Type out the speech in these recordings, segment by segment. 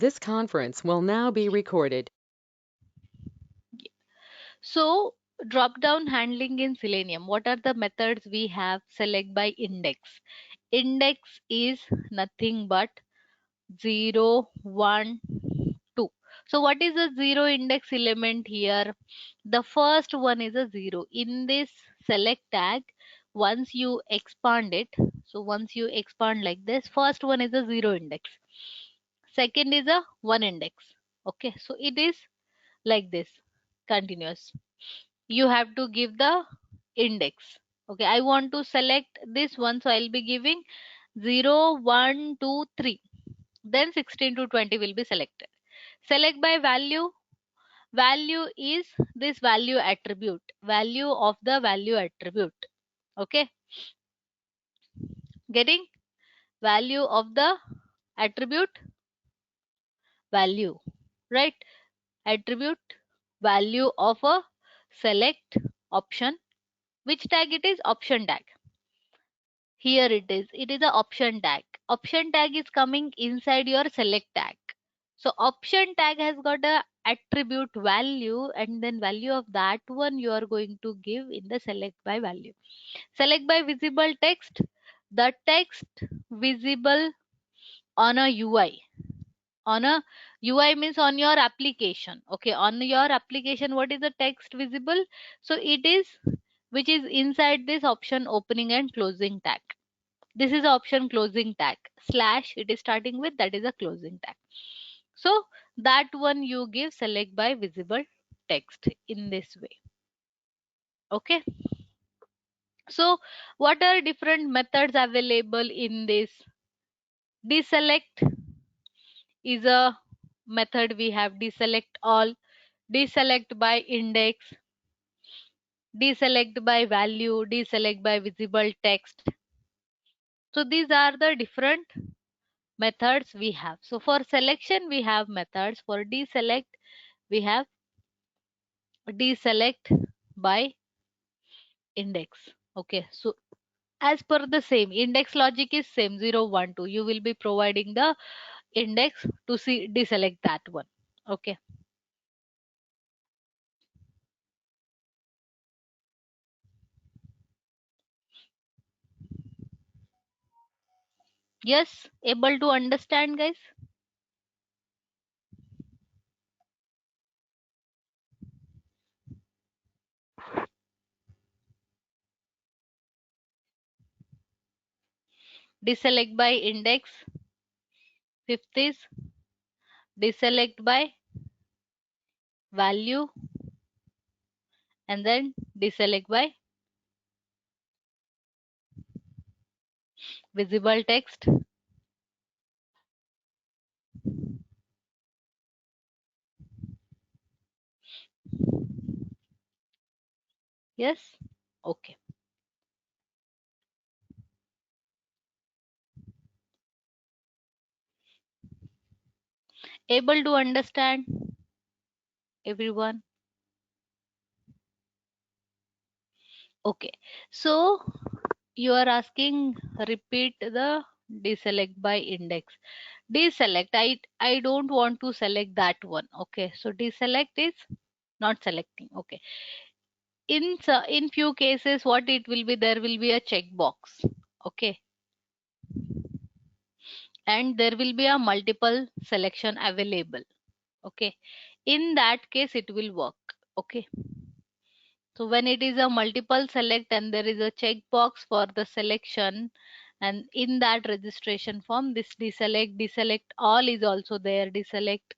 This conference will now be recorded. So drop down handling in Selenium, what are the methods we have? Select by index. Index is nothing but 0, 1, 2. So what is a 0 index element here? The first one is a 0. In this select tag, once you expand it, so once you expand like this, first one is a 0 index. Second is a 1 index. Okay, so it is like this, continuous. You have to give the index. Okay, I want to select this one, so I'll be giving 0, 1, 2, 3. Then 16 to 20 will be selected. Select by value. Value is this value attribute, value of the value attribute. Okay, getting value of the attribute value, right? Attribute value of a select option. Which tag it is? Option tag. Here it is a option tag. Option tag is coming inside your select tag. So option tag has got a attribute value, and then value of that one you are going to give in the select by value. Select by visible text. The text visible on a UI. On a UI means on your application. Okay, on your application, what is the text visible? So it is which is inside this option opening and closing tag. This is option closing tag. Slash it is starting with, that is a closing tag. So that one you give select by visible text in this way. Okay. So what are different methods available in this? Deselect is a method we have. Deselect all, deselect by index, deselect by value, deselect by visible text. So these are the different methods we have. So for selection we have methods. For deselect we have deselect by index. Okay, so as per the same index logic is same, 0, 1, 2. You will be providing the index to see deselect that one. Okay. Yes, able to understand, guys? Deselect by index. Fifth is deselect by value, and then deselect by visible text. Yes. Okay. Able to understand, everyone? Okay, so you are asking repeat the deselect by index. Deselect, I don't want to select that one. Okay, so deselect is not selecting. Okay, in few cases what it will be, there will be a checkbox. Okay, and there will be a multiple selection available. Okay, in that case it will work. Okay, so when it is a multiple select and there is a checkbox for the selection, and in that registration form this deselect all is also there. Deselect,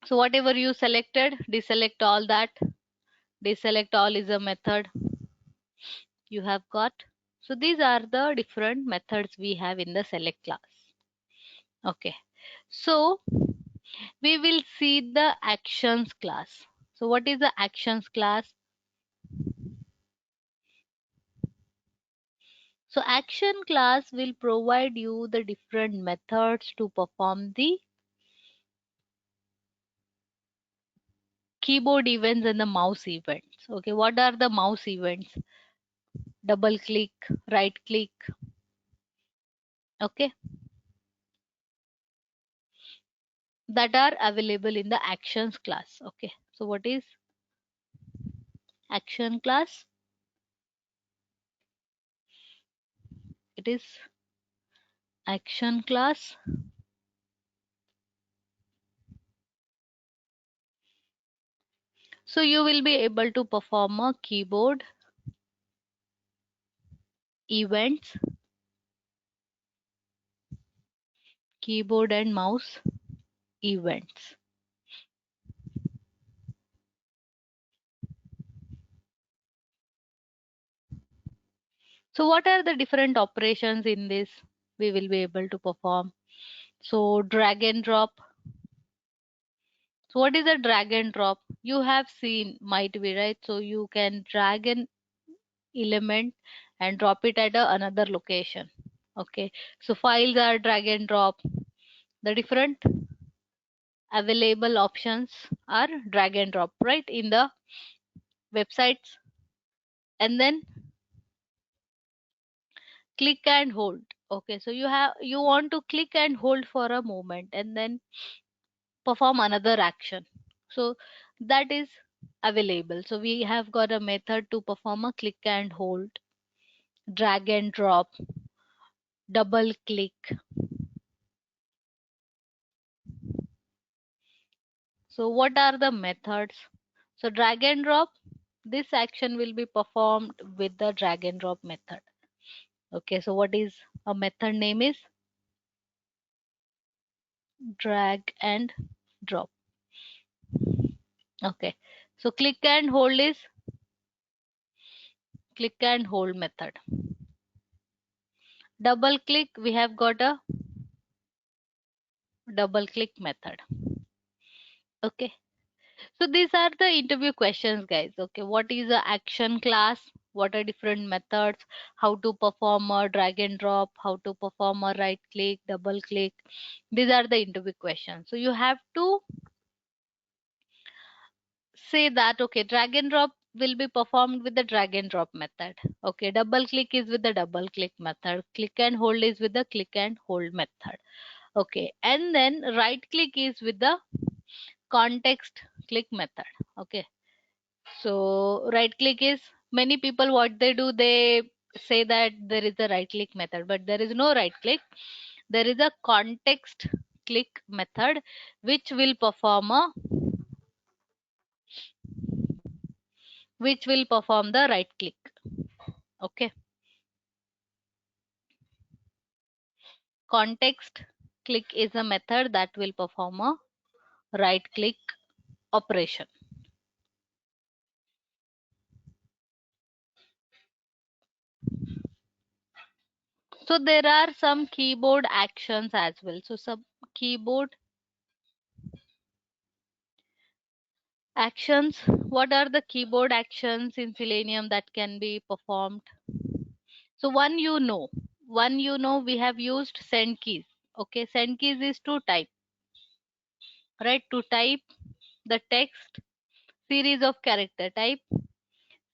so whatever you selected, deselect all, that deselect all is a method you have got. So these are the different methods we have in the select class. Okay, so we will see the actions class. So what is the actions class? So action class will provide you the different methods to perform the keyboard events and the mouse events. Okay, what are the mouse events? Double click, right click. Okay, that are available in the actions class. Okay, so what is action class? It is action class. So you will be able to perform a keyboard events, keyboard and mouse events. So what are the different operations in this we will be able to perform? So drag and drop. So what is a drag and drop? You have seen, might be, right? So you can drag an element and drop it at another location. Okay, so files are drag and drop. The different available options are drag and drop, right, in the websites. And then click and hold. Okay, so you want to click and hold for a moment and then perform another action. So that is available. So we have got a method to perform a click and hold, drag and drop, double click. So what are the methods? So drag and drop, this action will be performed with the drag and drop method. Okay, so what is a method name is drag and drop. Okay, so click and hold is click and hold method. Double click, we have got a double click method. Okay, so these are the interview questions, guys. Okay, what is a action class? What are different methods? How to perform a drag and drop? How to perform a right click, double click? These are the interview questions. So you have to say that, okay, drag and drop will be performed with the drag and drop method. Okay, double click is with the double click method. Click and hold is with the click and hold method. Okay, and then right click is with the context click method. Okay, so right click is, many people what they do, they say that there is a right click method, but there is no right click. There is a context click method which will perform the right click. Okay, context click is a method that will perform a right click operation. So there are some keyboard actions as well. So some keyboard actions. What are the keyboard actions in Selenium that can be performed? So one we have used send keys. Okay, send keys is to type, right? To type the text, series of character type,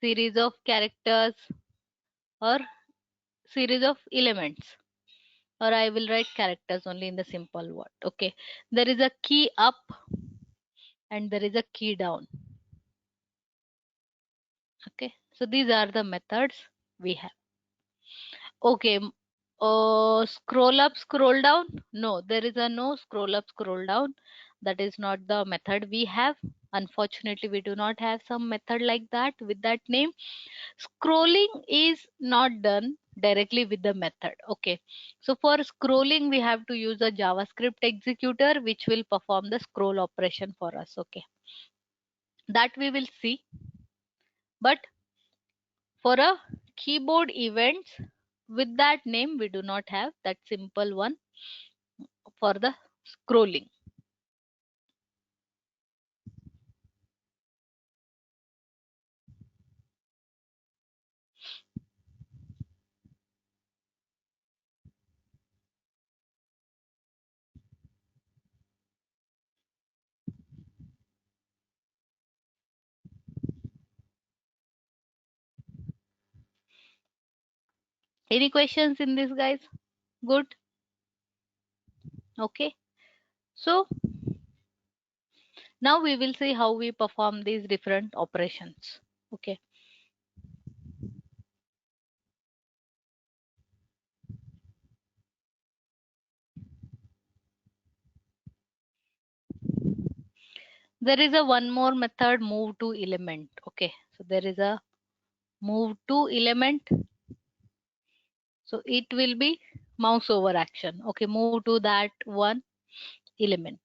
series of characters, or series of elements, or I will write characters only in the simple word. Okay, there is a key up and there is a key down. Okay, so these are the methods we have. Okay, scroll up, scroll down. No, there is a no scroll up, scroll down. That is not the method we have. Unfortunately, we do not have some method like that with that name. Scrolling is not done directly with the method. Okay, so for scrolling, we have to use a JavaScript executor which will perform the scroll operation for us. Okay, that we will see. But for a keyboard events with that name, we do not have that simple one for the scrolling. Any questions in this, guys? Good. Okay, so Now we will see how we perform these different operations. Okay. There is a one more method, move to element. Okay. So there is a move to element. So it will be mouse over action. Okay. Move to that one element.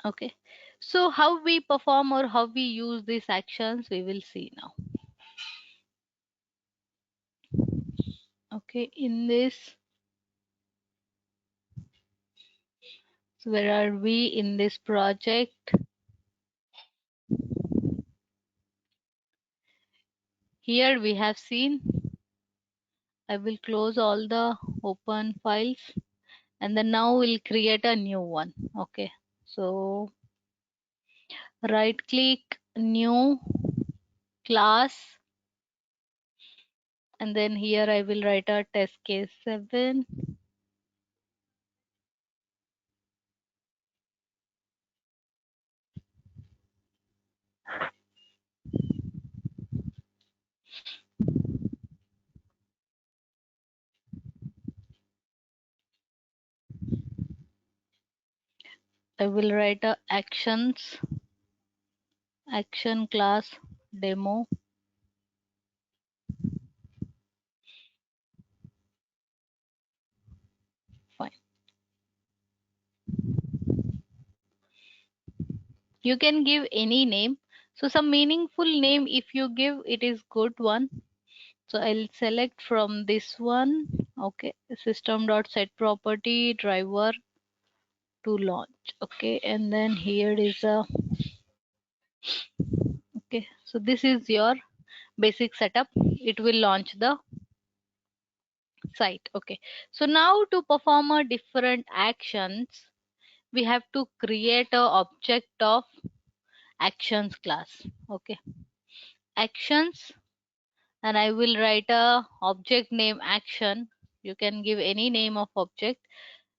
Okay. So how we perform or how we use these actions, we will see now. Okay. In this, so where are we in this project? Here we have seen, I will close all the open files and then now we'll create a new one. Okay. So right click, new class, and then here I will write a test case 7. I will write a actions, action class demo. Fine. You can give any name. So some meaningful name if you give, it is good one. So I'll select from this one. Okay. System.set property driver to launch. Okay. And then here is a, okay. So this is your basic setup. It will launch the site. Okay. So now to perform a different actions, we have to create a object of actions class. Okay. Actions, and I will write a object name action. You can give any name of object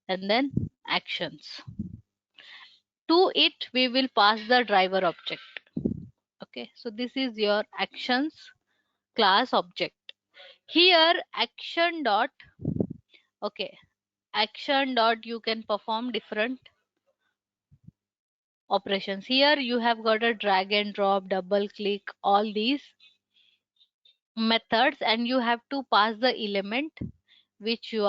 and then actions. To it we will pass the driver object. Okay. So this is your actions class object. Here action dot, okay, action dot you can perform different operations. Here you have got a drag and drop, double click, all these methods, and you have to pass the element which you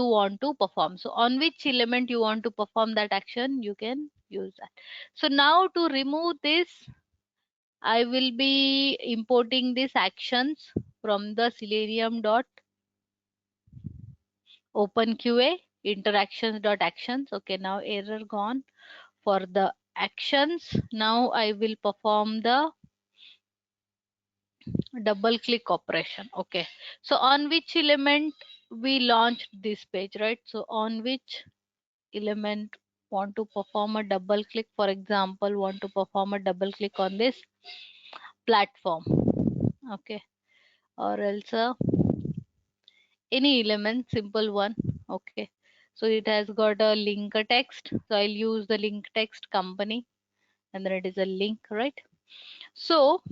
want to perform. So on which element you want to perform that action, you can use that. So now to remove this, I will be importing these actions from the Selenium dot OpenQA interactions.actions. Okay, now error gone for the actions. Now I will perform the double click operation. Okay, so on which element we launched this page, right? So on which element want to perform a double click, for example, want to perform a double click on this platform. Okay, or else any element, simple one. Okay, so it has got a link text, so I'll use the link text company, and then it is a link, right? So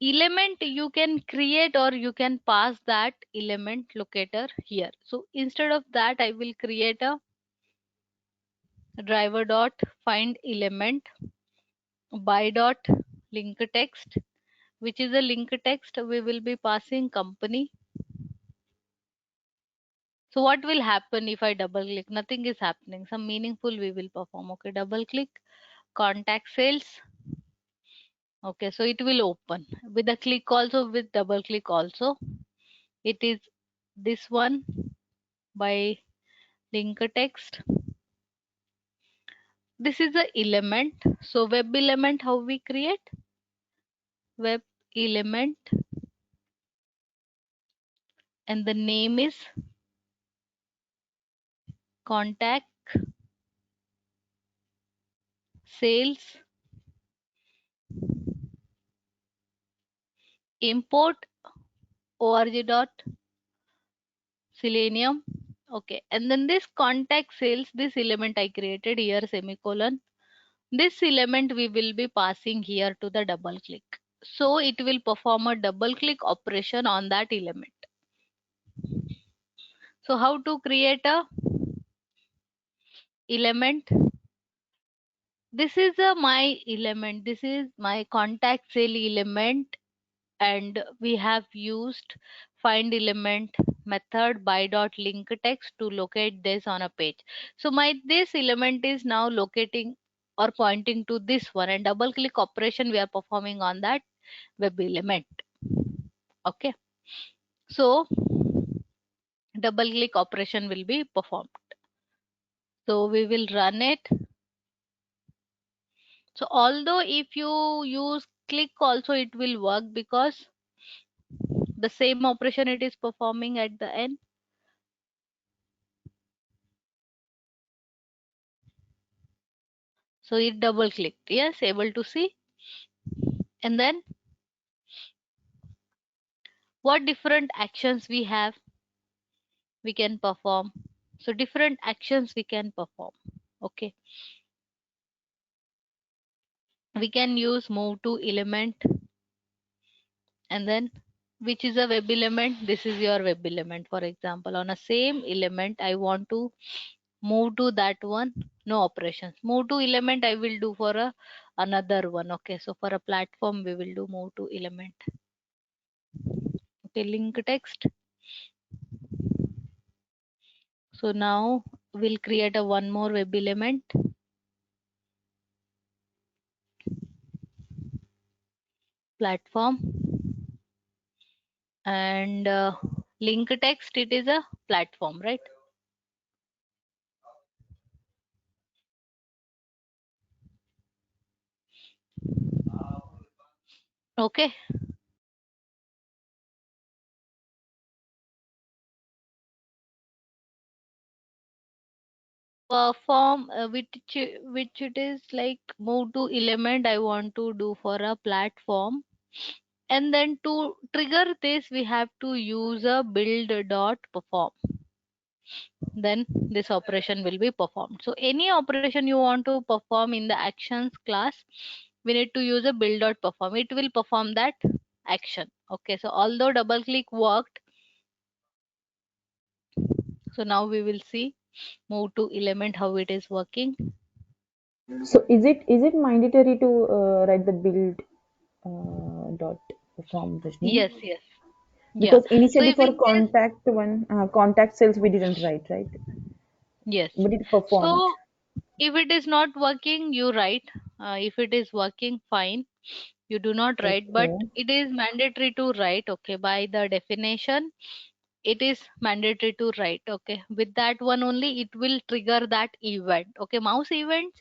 element you can create or you can pass that element locator here. So instead of that, I will create a driver dot find element by dot link text, which is a link text we will be passing company. So what will happen if I double click? Nothing is happening. Some meaningful we will perform. Okay, double click contact sales. Okay, so it will open with a click also, with double click also. It is this one by link text. This is the element. So web element, how we create? Web element, and the name is contact sales import org dot selenium. Okay, and then this contact cells, this element I created here, semicolon. This element we will be passing here to the double click. So it will perform a double click operation on that element. So how to create a element? This is my element. This is my contact cell element, and we have used find element method by dot link text to locate this on a page. So my this element is now locating or pointing to this one, and double click operation we are performing on that web element. Okay, so double click operation will be performed. So we will run it. So although if you use click also it will work, because the same operation it is performing at the end. So it double clicked, yes, able to see. And then what different actions we have, we can perform. So different actions we can perform. Okay, we can use move to element, and then which is a web element. This is your web element. For example, on a same element I want to move to that one. No operations. Move to element I will do for a another one. Okay, so for a platform we will do move to element. Okay, link text. So now we'll create a one more web element. Platform, and link text, it is a platform, right? Okay, perform which it is like move to element I want to do for a platform, and then to trigger this we have to use a build dot perform. Then this operation will be performed. So any operation you want to perform in the actions class, we need to use a build dot perform. It will perform that action. Okay, so although double click worked, so now we will see move to element how it is working. So is it mandatory to write the build dot form, Rajni? Yes, yes, yeah. Because So initially if for in case, contact one contact cells we didn't write, right? yes, But it performed. so if it is not working, you write. If it is working, fine, you do not write, but Okay. it is mandatory to write. Okay, by the definition it is mandatory to write. Okay, with that one only it will trigger that event. Okay, mouse events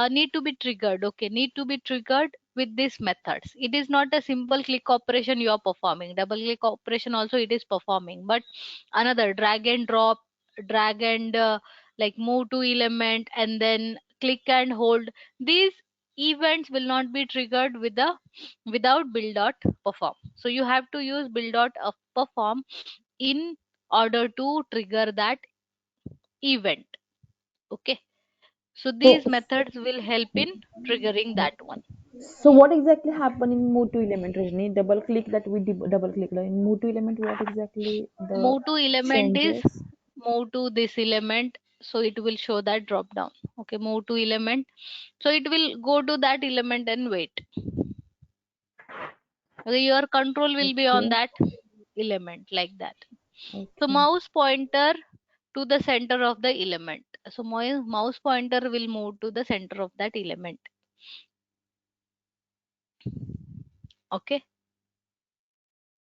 need to be triggered. Okay, need to be triggered with these methods. It is not a simple click operation you are performing. Double click operation also it is performing, but another drag and drop, drag and like move to element, and then click and hold, these events will not be triggered with the without build dot perform. So you have to use build dot perform in order to trigger that event. Okay, so So these methods will help in triggering that one. so what exactly happened in move to element, Rajni? Double click that we double click in move to element. What exactly the Move to element is changes? move to this element, so it will show that drop down. Okay, move to element, so it will go to that element and wait. Okay, your control will be on Okay. that element, like that. So Okay. mouse pointer to the center of the element, so my mouse pointer will move to the center of that element. Okay,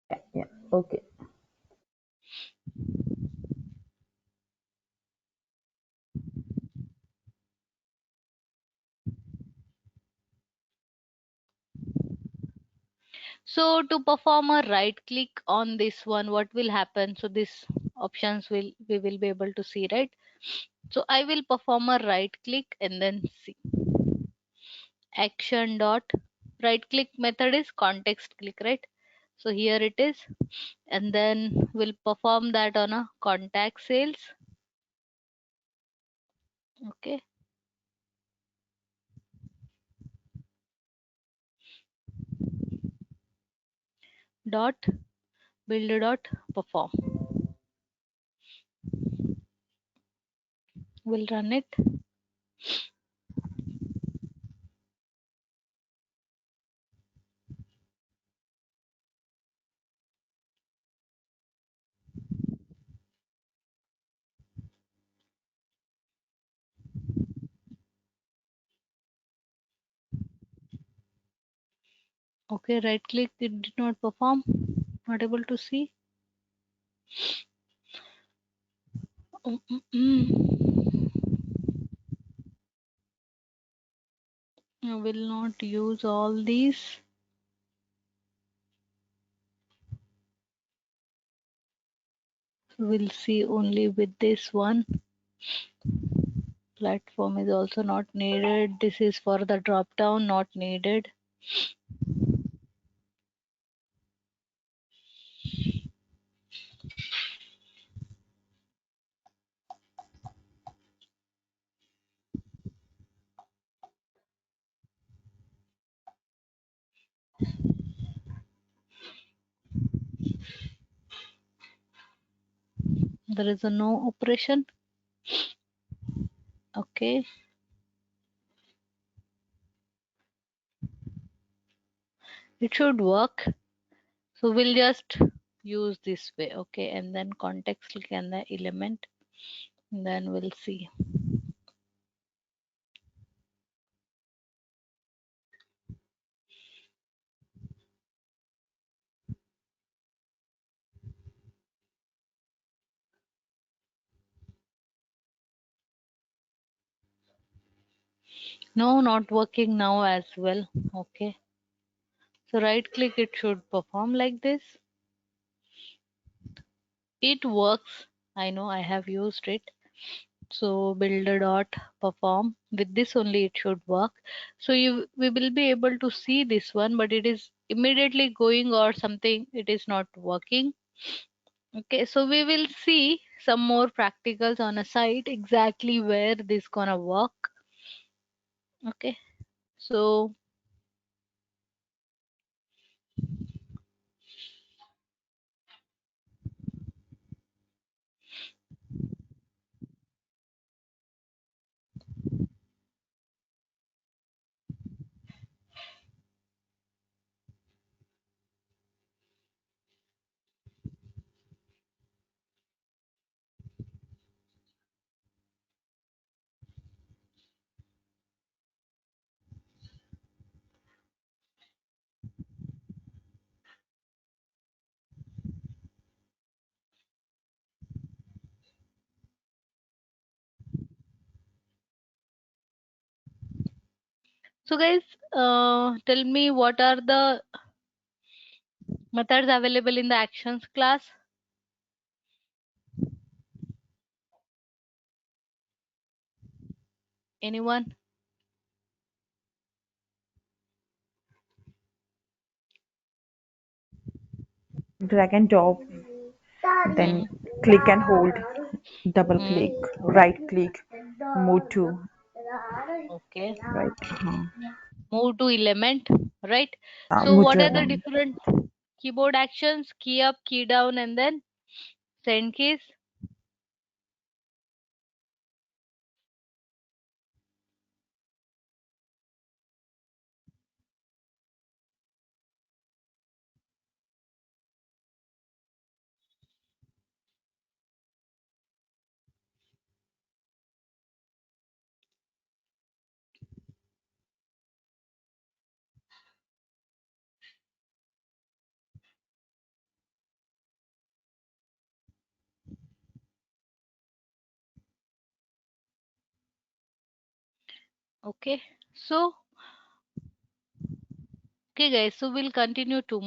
Yeah. Yeah. Okay. so to perform a right click on this one, what will happen? So this options will we will be able to see, right? So I will perform a right click and then see action dot right click method is context click, right? So here it is, and then we'll perform that on a contact sales. Okay. Dot build dot perform. We'll run it. Okay, right click, it did not perform, not able to see. I will not use all these. We'll see only with this one. Platform is also not needed. This is for the drop down, not needed. There is a no operation. Okay. It should work. So we'll just use this way. Okay. And then context click and the element. And then we'll see. No, not working now as well. Okay. So right click, it should perform like this. It works. I know I have used it. So builder dot perform, with this only it should work. So we will be able to see this one, but it is immediately going or something, it is not working. Okay, so we will see some more practicals on a site exactly where this gonna work. Okay, so guys, tell me what are the methods available in the actions class? Anyone? Drag and drop, then click and hold, double click, right click, move to, Okay, right, move to element, right? So move what to are the element. different keyboard actions? Key up, key down, and then send keys. Okay, so okay guys, so we'll continue tomorrow.